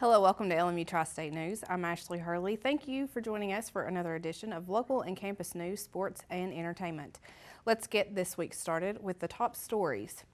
Hello, welcome to LMU Tri-State News. I'm Ashley Hurley. Thank you for joining us for another edition of local and campus news, sports, and entertainment. Let's get this week started with the top stories.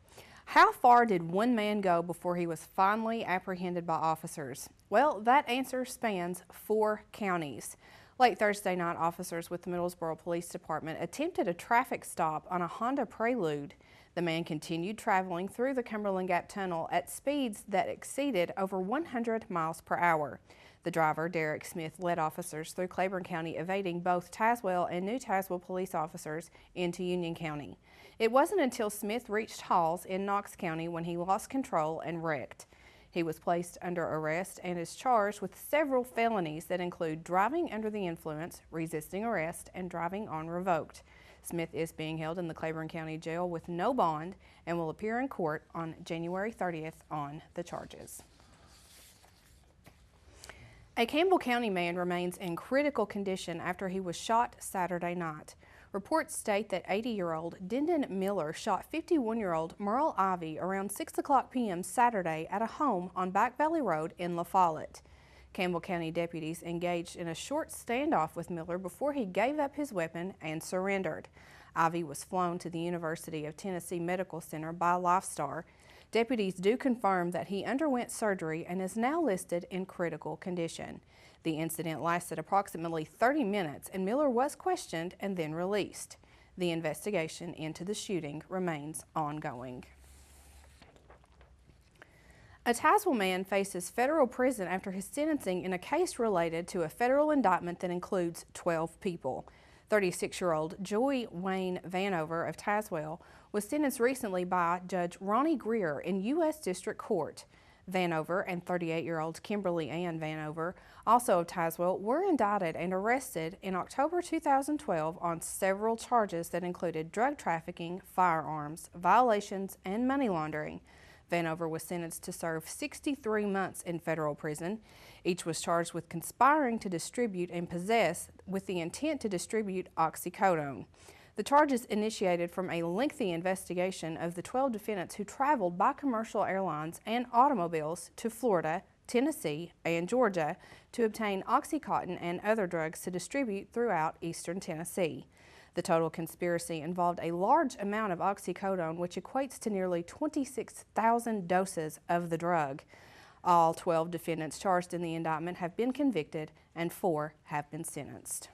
How far did one man go before he was finally apprehended by officers? Well, that answer spans 4 counties. Late Thursday night, officers with the Middlesboro Police Department attempted a traffic stop on a Honda Prelude. The man continued traveling through the Cumberland Gap Tunnel at speeds that exceeded over 100 miles per hour. The driver, Derek Smith, led officers through Claiborne County, evading both Tazewell and New Tazewell police officers into Union County. It wasn't until Smith reached Halls in Knox County when he lost control and wrecked. He was placed under arrest and is charged with several felonies that include driving under the influence, resisting arrest, and driving on revoked. Smith is being held in the Claiborne County Jail with no bond and will appear in court on January 30th on the charges. A Campbell County man remains in critical condition after he was shot Saturday night. Reports state that 80-year-old Denton Miller shot 51-year-old Merle Ivy around 6 o'clock p.m. Saturday at a home on Back Valley Road in La Follette. Campbell County deputies engaged in a short standoff with Miller before he gave up his weapon and surrendered. Ivy was flown to the University of Tennessee Medical Center by Lifestar. Deputies do confirm that he underwent surgery and is now listed in critical condition. The incident lasted approximately 30 minutes and Miller was questioned and then released. The investigation into the shooting remains ongoing. A Tazewell man faces federal prison after his sentencing in a case related to a federal indictment that includes 12 people. 36-year-old Joy Wayne Vanover of Tazewell was sentenced recently by Judge Ronnie Greer in U.S. District Court. Vanover and 38-year-old Kimberly Ann Vanover, also of Tazewell, were indicted and arrested in October 2012 on several charges that included drug trafficking, firearms, violations, and money laundering. Vanover was sentenced to serve 63 months in federal prison. Each was charged with conspiring to distribute and possess with the intent to distribute oxycodone. The charges initiated from a lengthy investigation of the 12 defendants who traveled by commercial airlines and automobiles to Florida, Tennessee, and Georgia to obtain Oxycontin and other drugs to distribute throughout eastern Tennessee. The total conspiracy involved a large amount of oxycodone, which equates to nearly 26,000 doses of the drug. All 12 defendants charged in the indictment have been convicted and 4 have been sentenced.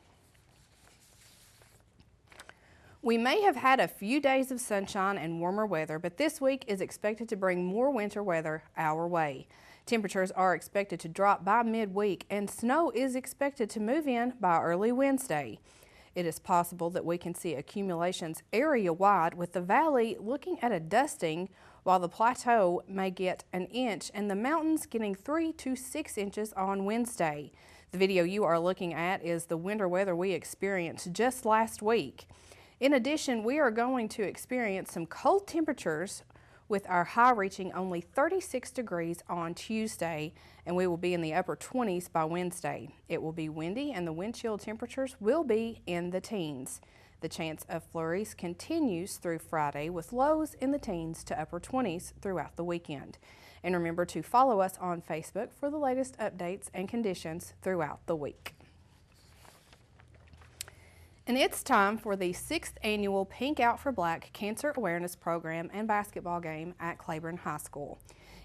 We may have had a few days of sunshine and warmer weather, but this week is expected to bring more winter weather our way. Temperatures are expected to drop by midweek and snow is expected to move in by early Wednesday. It is possible that we can see accumulations area-wide, with the valley looking at a dusting, while the plateau may get an inch and the mountains getting 3 to 6 inches on Wednesday. The video you are looking at is the winter weather we experienced just last week. In addition, we are going to experience some cold temperatures, with our high reaching only 36 degrees on Tuesday, and we will be in the upper 20s by Wednesday. It will be windy and the wind chill temperatures will be in the teens. The chance of flurries continues through Friday, with lows in the teens to upper 20s throughout the weekend. And remember to follow us on Facebook for the latest updates and conditions throughout the week. And it's time for the 6th annual Pink Out for Black Cancer Awareness Program and basketball game at Claiborne High School.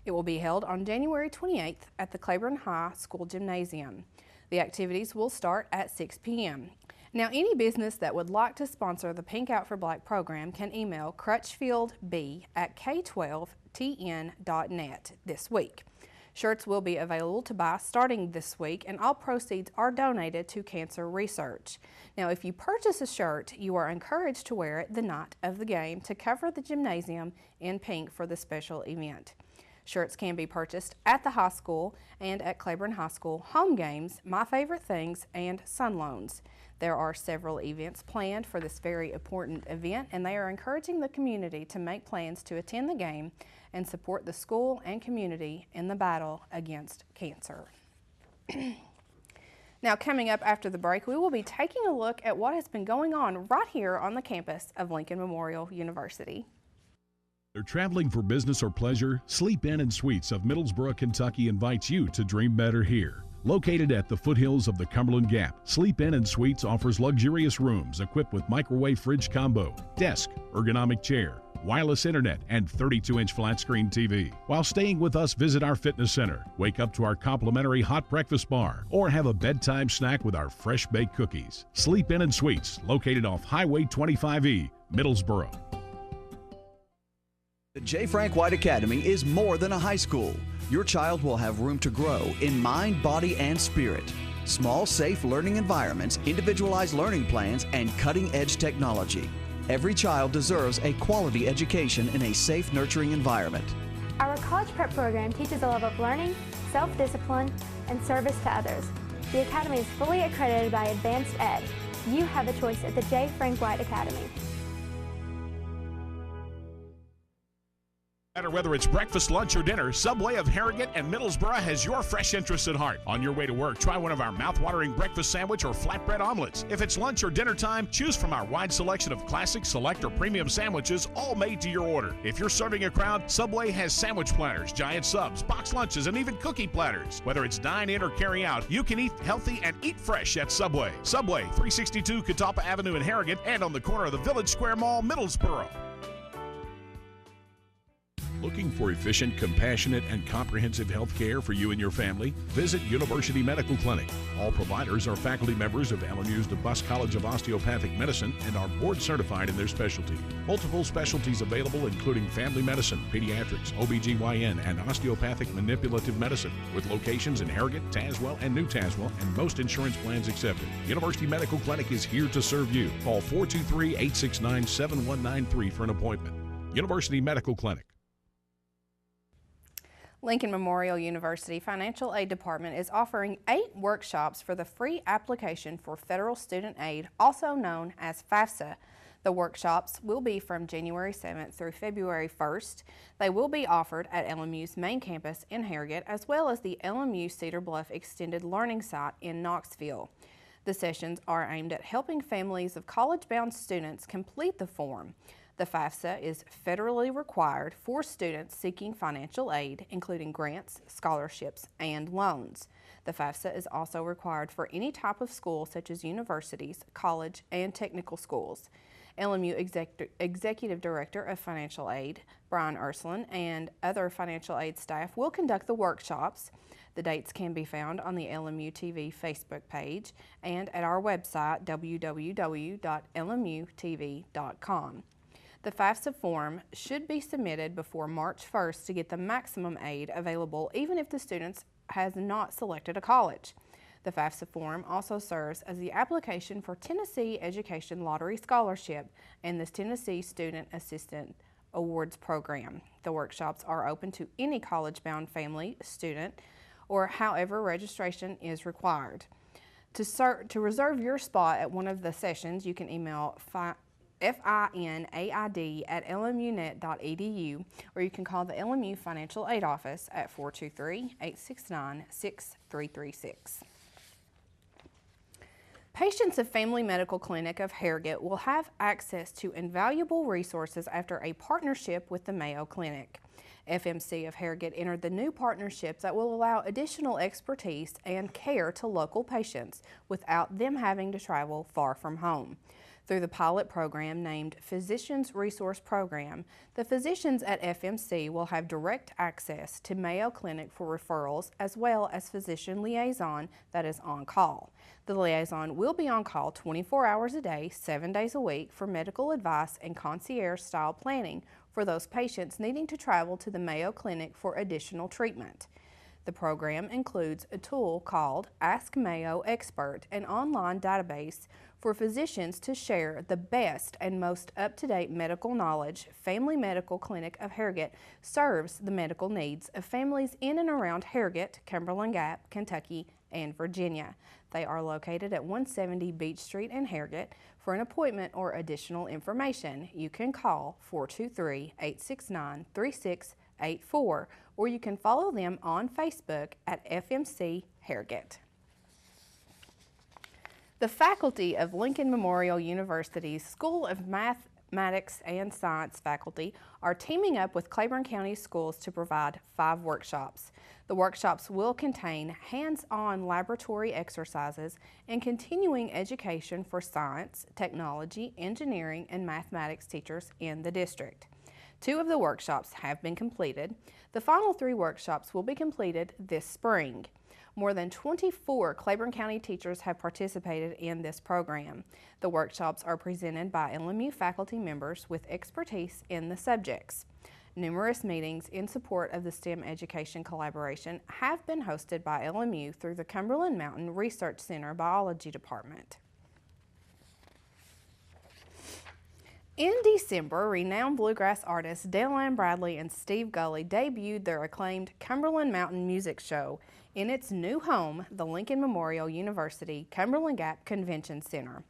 It will be held on January 28th at the Claiborne High School Gymnasium. The activities will start at 6 p.m. Now, any business that would like to sponsor the Pink Out for Black program can email crutchfieldb@k12tn.net this week. Shirts will be available to buy starting this week, and all proceeds are donated to cancer research. Now, if you purchase a shirt, you are encouraged to wear it the night of the game to cover the gymnasium in pink for the special event. Shirts can be purchased at the high school and at Claiborne High School home games, My Favorite Things, and Sun Loans. There are several events planned for this very important event, and they are encouraging the community to make plans to attend the game and support the school and community in the battle against cancer. Now, coming up after the break, we will be taking a look at what has been going on right here on the campus of Lincoln Memorial University. They're traveling for business or pleasure. Sleep Inn and Suites of Middlesboro, Kentucky invites you to dream better here. Located at the foothills of the Cumberland Gap, Sleep Inn and Suites offers luxurious rooms equipped with microwave fridge combo, desk, ergonomic chair, wireless internet, and 32-inch flat-screen TV. While staying with us, visit our fitness center, wake up to our complimentary hot breakfast bar, or have a bedtime snack with our fresh-baked cookies. Sleep Inn and Suites, located off Highway 25E, Middlesboro. The J. Frank White Academy is more than a high school. Your child will have room to grow in mind, body, and spirit. Small, safe learning environments, individualized learning plans, and cutting-edge technology. Every child deserves a quality education in a safe, nurturing environment. Our college prep program teaches a love of learning, self-discipline, and service to others. The Academy is fully accredited by Advanced Ed. You have a choice at the J. Frank White Academy. No matter whether it's breakfast, lunch, or dinner, Subway of Harrogate and Middlesboro has your fresh interests at heart. On your way to work, try one of our mouth-watering breakfast sandwich or flatbread omelets. If it's lunch or dinner time, choose from our wide selection of classic, select, or premium sandwiches, all made to your order. If you're serving a crowd, Subway has sandwich platters, giant subs, box lunches, and even cookie platters. Whether it's dine-in or carry-out, you can eat healthy and eat fresh at Subway. Subway, 362 Catawba Avenue in Harrogate and on the corner of the Village Square Mall, Middlesboro. Looking for efficient, compassionate, and comprehensive health care for you and your family? Visit University Medical Clinic. All providers are faculty members of LMU's DeBusk College of Osteopathic Medicine and are board certified in their specialty. Multiple specialties available including family medicine, pediatrics, OBGYN, and osteopathic manipulative medicine, with locations in Harrogate, Tazewell, and New Tazewell, and most insurance plans accepted. University Medical Clinic is here to serve you. Call 423-869-7193 for an appointment. University Medical Clinic. Lincoln Memorial University Financial Aid Department is offering 8 workshops for the free application for federal student aid, also known as FAFSA. The workshops will be from January 7th through February 1st. They will be offered at LMU's main campus in Harrogate, as well as the LMU Cedar Bluff Extended Learning Site in Knoxville. The sessions are aimed at helping families of college-bound students complete the form. The FAFSA is federally required for students seeking financial aid, including grants, scholarships, and loans. The FAFSA is also required for any type of school such as universities, college, and technical schools. LMU Executive Director of Financial Aid, Brian Ursuline, and other financial aid staff will conduct the workshops. The dates can be found on the LMU TV Facebook page and at our website, www.lmutv.com. The FAFSA form should be submitted before March 1st to get the maximum aid available, even if the student has not selected a college. The FAFSA form also serves as the application for Tennessee Education Lottery Scholarship and the Tennessee Student Assistant Awards Program. The workshops are open to any college-bound family, student, or however registration is required. To reserve your spot at one of the sessions, you can email finaid@lmunet.edu, or you can call the LMU Financial Aid Office at 423-869-6336. Patients of Family Medical Clinic of Harrogate will have access to invaluable resources after a partnership with the Mayo Clinic. FMC of Harrogate entered the new partnership that will allow additional expertise and care to local patients without them having to travel far from home. Through the pilot program named Physicians Resource Program, the physicians at FMC will have direct access to Mayo Clinic for referrals, as well as physician liaison that is on call. The liaison will be on call 24 hours a day, 7 days a week for medical advice and concierge-style planning for those patients needing to travel to the Mayo Clinic for additional treatment. The program includes a tool called Ask Mayo Expert, an online database for physicians to share the best and most up-to-date medical knowledge. Family Medical Clinic of Harrogate serves the medical needs of families in and around Harrogate, Cumberland Gap, Kentucky, and Virginia. They are located at 170 Beach Street in Harrogate. For an appointment or additional information, you can call 423-869-3684, or you can follow them on Facebook at FMC Harrogate. The faculty of Lincoln Memorial University's School of mathematics, and science faculty are teaming up with Claiborne County Schools to provide 5 workshops. The workshops will contain hands-on laboratory exercises and continuing education for science, technology, engineering, and mathematics teachers in the district. 2 of the workshops have been completed. The final 3 workshops will be completed this spring. More than 24 Claiborne County teachers have participated in this program. The workshops are presented by LMU faculty members with expertise in the subjects. Numerous meetings in support of the STEM education collaboration have been hosted by LMU through the Cumberland Mountain Research Center Biology Department. In December, renowned bluegrass artists Dale Bradley and Steve Gully debuted their acclaimed Cumberland Mountain Music Show in its new home, the Lincoln Memorial University Cumberland Gap Convention Center.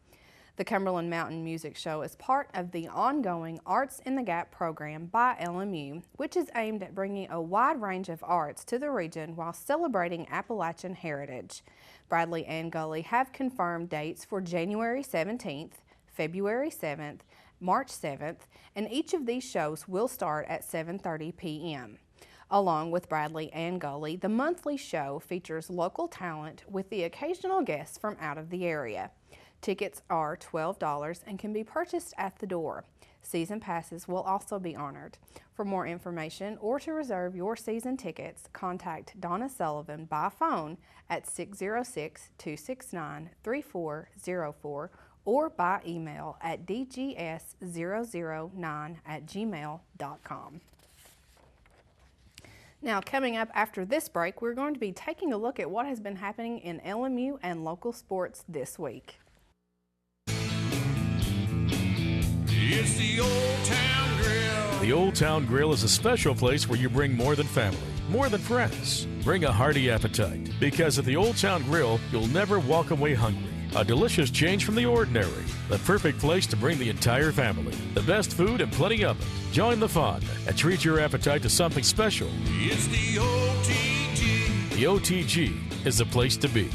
The Cumberland Mountain Music Show is part of the ongoing Arts in the Gap program by LMU, which is aimed at bringing a wide range of arts to the region while celebrating Appalachian heritage. Bradley and Gully have confirmed dates for January 17th, February 7th, March 7th, and each of these shows will start at 7:30 p.m. Along with Bradley and Gully, the monthly show features local talent with the occasional guests from out of the area. Tickets are $12 and can be purchased at the door. Season passes will also be honored. For more information or to reserve your season tickets, contact Donna Sullivan by phone at 606-269-3404 or by email at dgs009@gmail.com. Now, coming up after this break, we're going to be taking a look at what has been happening in LMU and local sports this week. It's the Old Town Grill. The Old Town Grill is a special place where you bring more than family, more than friends. Bring a hearty appetite, because at the Old Town Grill, you'll never walk away hungry. A delicious change from the ordinary. The perfect place to bring the entire family. The best food and plenty of it. Join the fun and treat your appetite to something special. It's the OTG. The OTG is the place to be.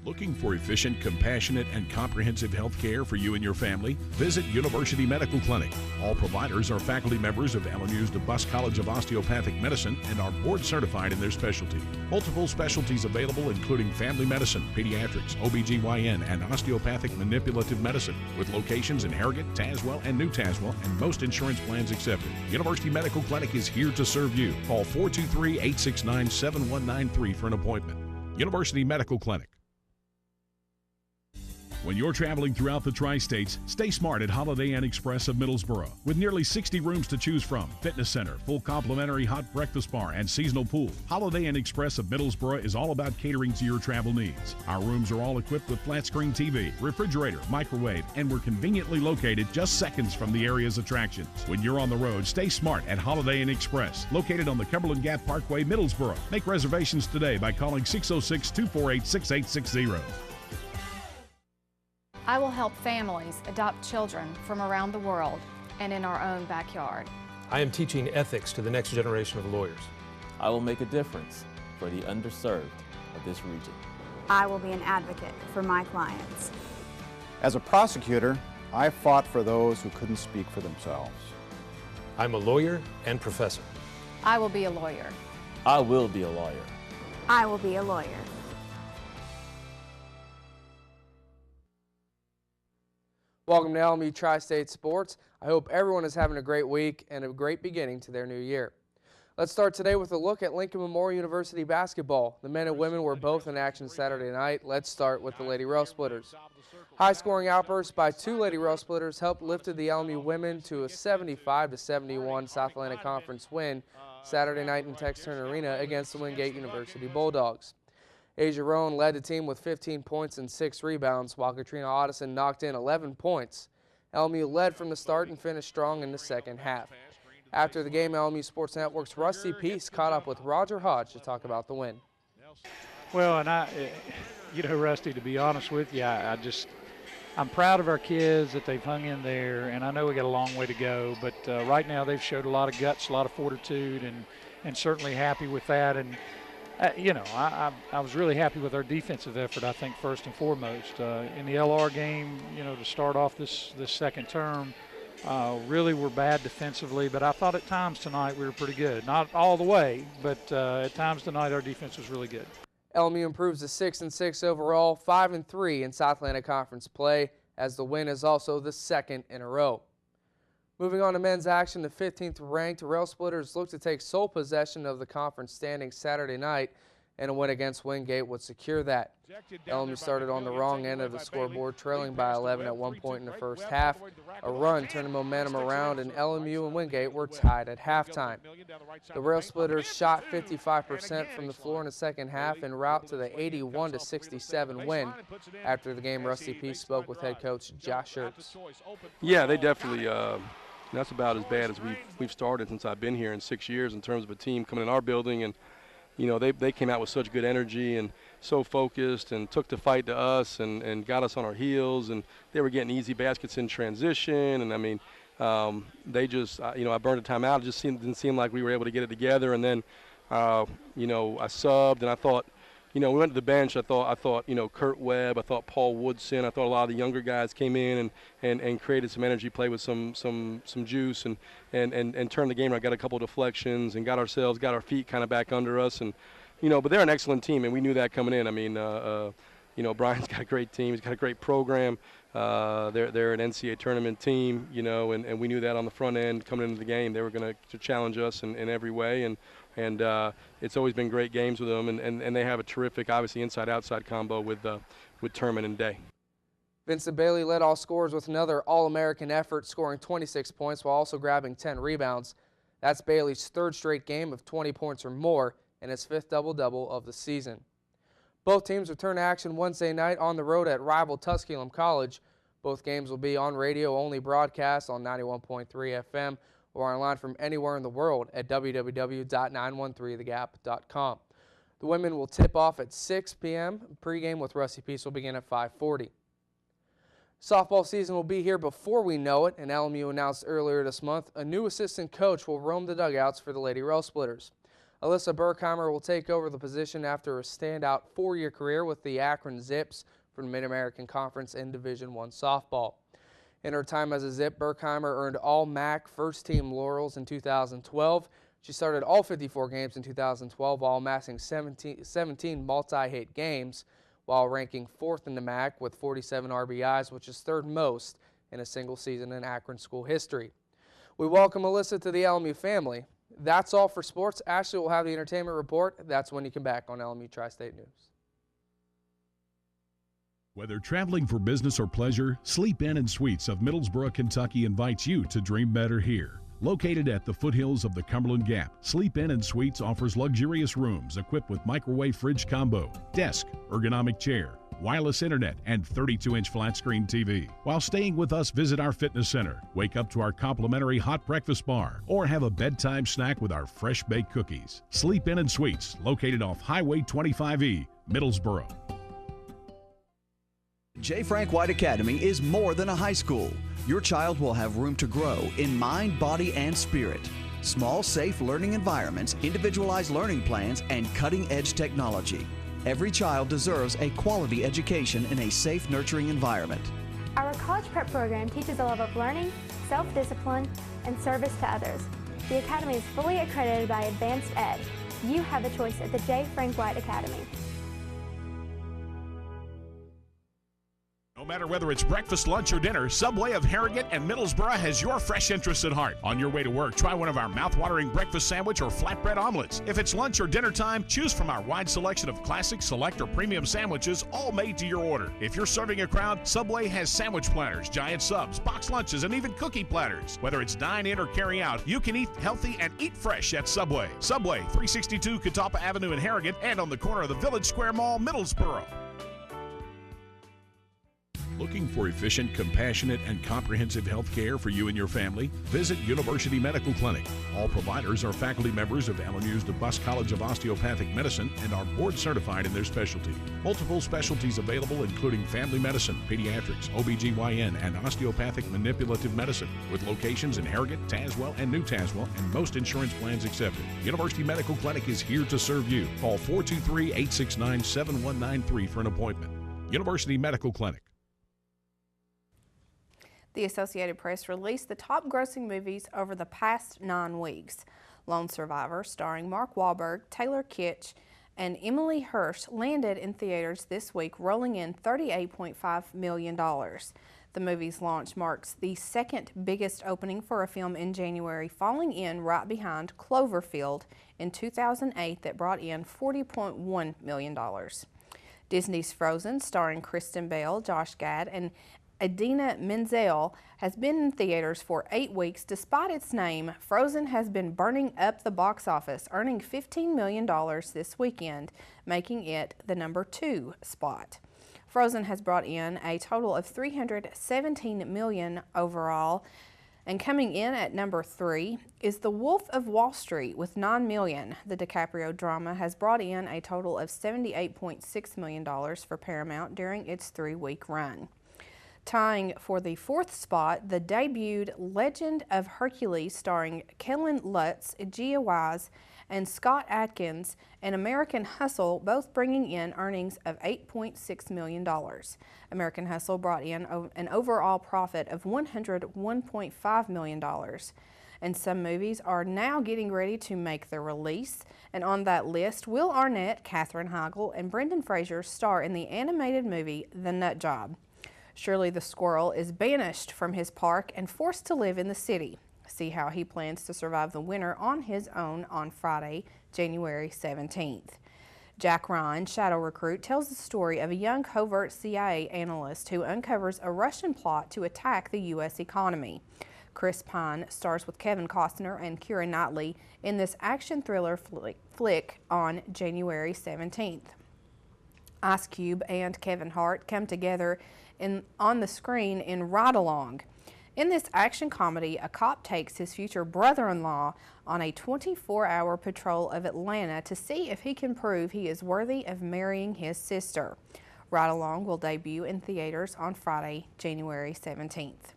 Looking for efficient, compassionate, and comprehensive health care for you and your family? Visit University Medical Clinic. All providers are faculty members of LMU's DeBus College of Osteopathic Medicine and are board certified in their specialty. Multiple specialties available, including family medicine, pediatrics, OBGYN, and osteopathic manipulative medicine, with locations in Harrogate, Tazewell, and New Tazewell, and most insurance plans accepted. University Medical Clinic is here to serve you. Call 423-869-7193 for an appointment. University Medical Clinic. When you're traveling throughout the Tri-States, stay smart at Holiday Inn Express of Middlesboro. With nearly 60 rooms to choose from, fitness center, full complimentary hot breakfast bar, and seasonal pool, Holiday Inn Express of Middlesboro is all about catering to your travel needs. Our rooms are all equipped with flat screen TV, refrigerator, microwave, and we're conveniently located just seconds from the area's attractions. When you're on the road, stay smart at Holiday Inn Express, located on the Cumberland Gap Parkway, Middlesboro. Make reservations today by calling 606-248-6860. I will help families adopt children from around the world and in our own backyard. I am teaching ethics to the next generation of lawyers. I will make a difference for the underserved of this region. I will be an advocate for my clients. As a prosecutor, I fought for those who couldn't speak for themselves. I'm a lawyer and professor. I will be a lawyer. I will be a lawyer. I will be a lawyer. Welcome to LMU Tri-State Sports. I hope everyone is having a great week and a great beginning to their new year. Let's start today with a look at Lincoln Memorial University basketball. The men and women were both in action Saturday night. Let's start with the Lady Rail Splitters. High-scoring outbursts by 2 Lady Rail Splitters helped lifted the LMU women to a 75-71 South Atlantic Conference win Saturday night in Textern Arena against the Wingate University Bulldogs. Asia Rowan led the team with 15 points and 6 rebounds, while Katrina Otteson knocked in 11 points. LMU led from the start and finished strong in the second half. After the game, LMU Sports Network's Rusty Peace caught up with Roger Hodge to talk about the win. Well, and Rusty, to be honest with you, I'm proud of our kids that they've hung in there, and I know we got a long way to go, but right now they've showed a lot of guts, a lot of fortitude, and certainly happy with that. And I was really happy with our defensive effort, I think, first and foremost. In the LR game, to start off this second term, really were bad defensively, but I thought at times tonight we were pretty good. Not all the way, but at times tonight our defense was really good. LMU improves to 6-6 overall, 5-3 in South Atlantic Conference play, as the win is also the second in a row. Moving on to men's action, the 15th ranked Rail Splitters look to take sole possession of the conference standings Saturday night, and a win against Wingate would secure that. LMU started on the wrong end of the scoreboard, trailing by 11 at one point in the first half. A run turned the momentum around, and LMU and Wingate were tied at halftime. The Rail Splitters shot 55% from the floor in the second half en route to the 81-67 win. After the game, Rusty Peace spoke with head coach Josh Schertz. Yeah, they definitely that's about as bad as we've started since I've been here in 6 years in terms of a team coming in our building, and they came out with such good energy and so focused and took the fight to us and got us on our heels, and they were getting easy baskets in transition, and I mean they just I burned a timeout. It just didn't seem like we were able to get it together, and then I subbed, and I thought we went to the bench. I thought Kurt Webb, I thought Paul Woodson, I thought a lot of the younger guys came in and created some energy, play with some juice and turned the game around. Got a couple of deflections and got our feet kind of back under us, and but they're an excellent team, and we knew that coming in. I mean Brian's got a great team. He's got a great program. They're an NCAA tournament team, and we knew that on the front end coming into the game. They were going to challenge us in every way, and it's always been great games with them, and they have a terrific, obviously, inside-outside combo with Turman and Day. Vincent Bailey led all scorers with another All-American effort, scoring 26 points while also grabbing 10 rebounds. That's Bailey's third straight game of 20 points or more and his fifth double-double of the season. Both teams return to action Wednesday night on the road at rival Tusculum College. Both games will be on radio-only broadcast on 91.3 FM or online from anywhere in the world at www.913thegap.com. The women will tip off at 6 p.m. Pregame with Rusty Peace will begin at 5:40. Softball season will be here before we know it, and LMU announced earlier this month a new assistant coach will roam the dugouts for the Lady Rail Splitters. Alyssa Burkheimer will take over the position after a standout 4-year career with the Akron Zips from the Mid-American Conference in Division I softball. In her time as a Zip, Burkheimer earned All-MAC first-team laurels in 2012. She started all 54 games in 2012 while amassing 17 multi-hit games, while ranking 4th in the MAC with 47 RBIs, which is third most in a single season in Akron school history. We welcome Alyssa to the LMU family. That's all for sports. Ashley will have the entertainment report. That's when you come back on LMU Tri-State News. Whether traveling for business or pleasure, Sleep Inn and Suites of Middlesboro, Kentucky invites you to dream better here. Located at the foothills of the Cumberland Gap, Sleep Inn and Suites offers luxurious rooms equipped with microwave fridge combo, desk, ergonomic chair, wireless internet, and 32-inch flat-screen TV. While staying with us, visit our fitness center, wake up to our complimentary hot breakfast bar, or have a bedtime snack with our fresh-baked cookies. Sleep Inn and Suites, located off Highway 25E, Middlesboro. J. Frank White Academy is more than a high school. Your child will have room to grow in mind, body, and spirit. Small, safe learning environments, individualized learning plans, and cutting-edge technology. Every child deserves a quality education in a safe, nurturing environment. Our college prep program teaches a love of learning, self-discipline, and service to others. The Academy is fully accredited by Advanced Ed. You have a choice at the J. Frank White Academy. No matter whether it's breakfast, lunch, or dinner, Subway of Harrogate and Middlesboro has your fresh interests at heart. On your way to work, try one of our mouth-watering breakfast sandwich or flatbread omelets. If it's lunch or dinner time, choose from our wide selection of classic, select, or premium sandwiches, all made to your order. If you're serving a crowd, Subway has sandwich platters, giant subs, box lunches, and even cookie platters. Whether it's dine in or carry out, you can eat healthy and eat fresh at Subway. Subway, 362 Catawba Avenue in Harrogate and on the corner of the Village Square Mall, Middlesboro. Looking for efficient, compassionate, and comprehensive health care for you and your family? Visit University Medical Clinic. All providers are faculty members of LMU's DeBusk College of Osteopathic Medicine and are board certified in their specialty. Multiple specialties available, including family medicine, pediatrics, OBGYN, and osteopathic manipulative medicine, with locations in Harrogate, Tazewell, and New Tazewell, and most insurance plans accepted. University Medical Clinic is here to serve you. Call 423-869-7193 for an appointment. University Medical Clinic. The Associated Press released the top grossing movies over the past 9 weeks. Lone Survivor, starring Mark Wahlberg, Taylor Kitsch, and Emily Hirsch, landed in theaters this week, rolling in $38.5 million. The movie's launch marks the second biggest opening for a film in January, falling in right behind Cloverfield in 2008 that brought in $40.1 million. Disney's Frozen, starring Kristen Bell, Josh Gad, and Idina Menzel, has been in theaters for 8 weeks. Despite its name, Frozen has been burning up the box office, earning $15 million this weekend, making it the #2 spot. Frozen has brought in a total of $317 million overall, and coming in at #3 is The Wolf of Wall Street with $9 million. The DiCaprio drama has brought in a total of $78.6 million for Paramount during its 3-week run. Tying for the 4th spot, the debuted Legend of Hercules, starring Kellen Lutz, Gia Wise, and Scott Adkins, and American Hustle, both bringing in earnings of $8.6 million. American Hustle brought in an overall profit of $101.5 million. And some movies are now getting ready to make their release. And on that list, Will Arnett, Katherine Heigl, and Brendan Fraser star in the animated movie The Nut Job. Shirley the Squirrel is banished from his park and forced to live in the city. See how he plans to survive the winter on his own on Friday, January 17th. Jack Ryan, Shadow Recruit, tells the story of a young covert CIA analyst who uncovers a Russian plot to attack the U.S. economy. Chris Pine stars with Kevin Costner and Keira Knightley in this action thriller flick on January 17th. Ice Cube and Kevin Hart come together on the screen in Ride Along. In this action comedy, a cop takes his future brother-in-law on a 24-hour patrol of Atlanta to see if he can prove he is worthy of marrying his sister. Ride Along will debut in theaters on Friday, January 17th.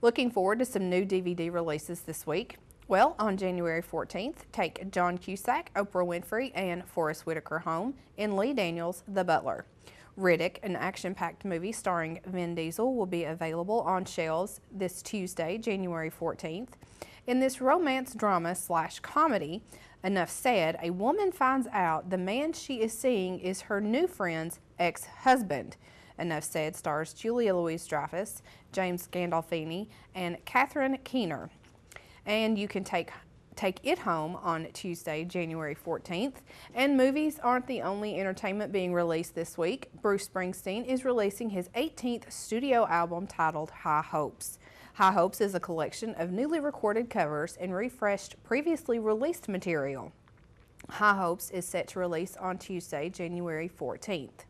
Looking forward to some new DVD releases this week. Well, on January 14th, take John Cusack, Oprah Winfrey, and Forrest Whitaker home in Lee Daniels' The Butler. Riddick, an action-packed movie starring Vin Diesel, will be available on shelves this Tuesday, January 14th. In this romance drama/comedy, Enough Said, a woman finds out the man she is seeing is her new friend's ex-husband. Enough Said stars Julia Louis-Dreyfus, James Gandolfini, and Catherine Keener. And you can take it home on Tuesday, January 14th. And movies aren't the only entertainment being released this week. Bruce Springsteen is releasing his 18th studio album titled High Hopes. High Hopes is a collection of newly recorded covers and refreshed previously released material. High Hopes is set to release on Tuesday, January 14th.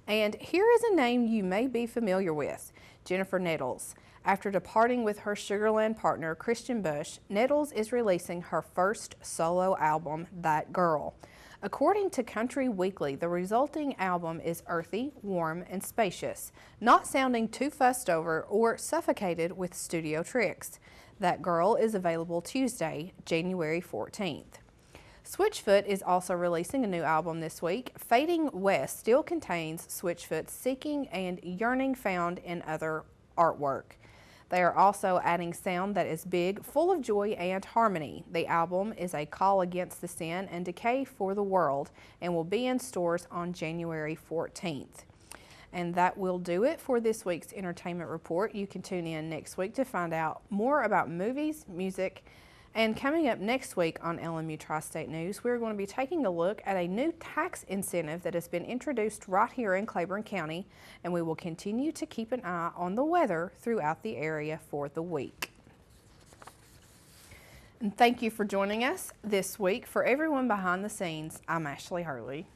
And here is a name you may be familiar with, Jennifer Nettles. After departing with her Sugarland partner, Christian Bush, Nettles is releasing her first solo album, That Girl. According to Country Weekly, the resulting album is earthy, warm, and spacious, not sounding too fussed over or suffocated with studio tricks. That Girl is available Tuesday, January 14th. Switchfoot is also releasing a new album this week. Fading West still contains Switchfoot's seeking and yearning found in other artwork. They are also adding sound that is big, full of joy and harmony. The album is a call against the sin and decay for the world and will be in stores on January 14th. And that will do it for this week's Entertainment Report. You can tune in next week to find out more about movies, music, and coming up next week on LMU Tri-State News, we're going to be taking a look at a new tax incentive that has been introduced right here in Claiborne County, and we will continue to keep an eye on the weather throughout the area for the week. And thank you for joining us this week. For everyone behind the scenes, I'm Ashley Hurley.